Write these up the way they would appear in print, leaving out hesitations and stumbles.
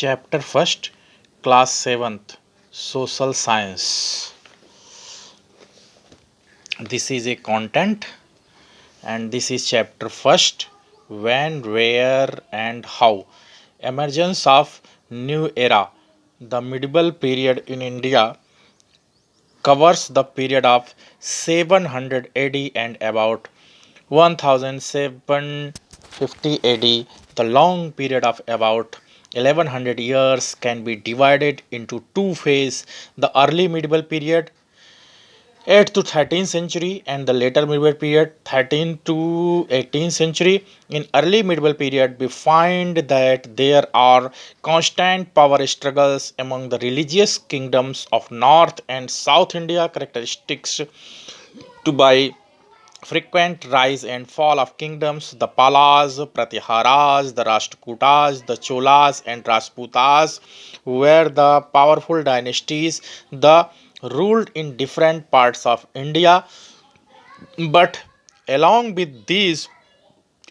Chapter first, Class 7th, Social Science. This is a content, and this is chapter first, when, where, and how. Emergence of new era. The medieval period in India covers the period of 700 AD and about 1750 AD. The long period of about 1100 years can be divided into two phases: the early medieval period 8th to 13th century and the later medieval period 13th to 18th century. In early medieval period we find that there are constant power struggles among the religious kingdoms of North and South India, characteristics to by frequent rise and fall of kingdoms: the Palas, Pratiharas, the Rashtrakutas, the Cholas, and Rajputas were the powerful dynasties. The ruled in different parts of India, but along with these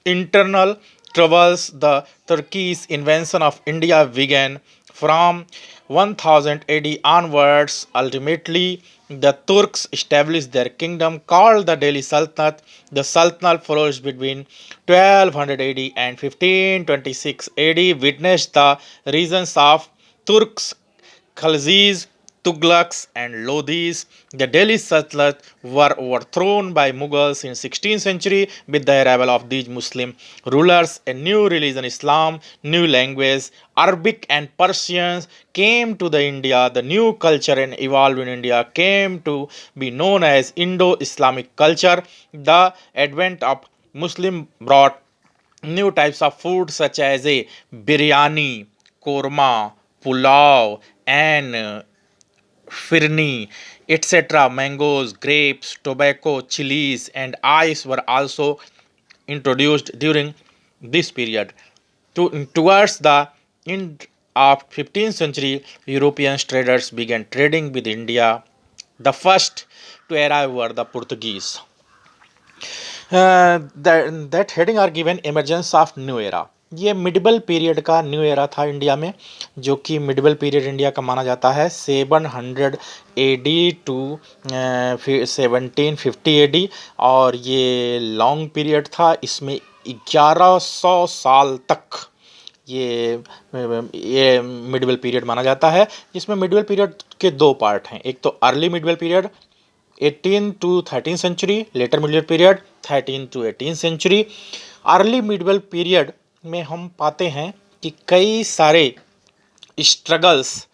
internal troubles, the Turkish invasion of India began from 1000 AD onwards. Ultimately, the Turks established their kingdom called the Delhi Sultanate. The Sultanate flourished between 1200 AD and 1526 AD, witnessed the reasons of Turks, Khalji's, Tughlaqs, and Lodhis. The Delhi Sultanate were overthrown by Mughals in 16th century. With the arrival of these Muslim rulers, a new religion, Islam, new language, Arabic and Persian came to the India. The new culture and evolved in India came to be known as Indo-Islamic culture. The advent of Muslim brought new types of food such as a biryani, korma, pulao, and firni, etc. Mangoes, grapes, tobacco, chilies, and ice were also introduced during this period. Towards the end of 15th century, European traders began trading with India. The first to arrive were the Portuguese. That heading are given emergence of new era. ये medieval period का new era था India में, जो कि मिडिबल period India का माना जाता है 700 AD टू 1750 AD, और ये लॉन्ग पीरियड था। इसमें 1100 साल तक ये मिडिबल पीरियड माना जाता है, जिसमें मिडिबल पीरियड के दो पार्ट हैं। एक तो early मिडिबल period 18 to 13th century, later medieval period 13 to 18th century। Early medieval period में हम पाते हैं कि कई सारे स्ट्रगल्स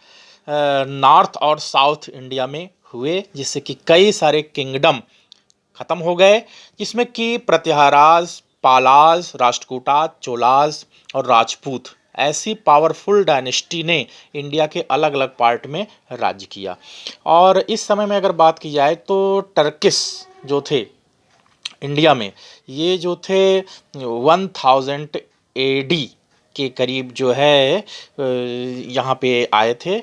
नॉर्थ और साउथ इंडिया में हुए, जिससे कि कई सारे किंगडम ख़त्म हो गए, जिसमें कि प्रतिहाराज, पालाज, राष्ट्रकूटा, चोलाज और राजपूत ऐसी पावरफुल डायनेस्टी ने इंडिया के अलग अलग पार्ट में राज्य किया। और इस समय में अगर बात की जाए तो टर्किस जो थे इंडिया में, ये जो थे 1000 AD के करीब जो है यहाँ पे आए थे,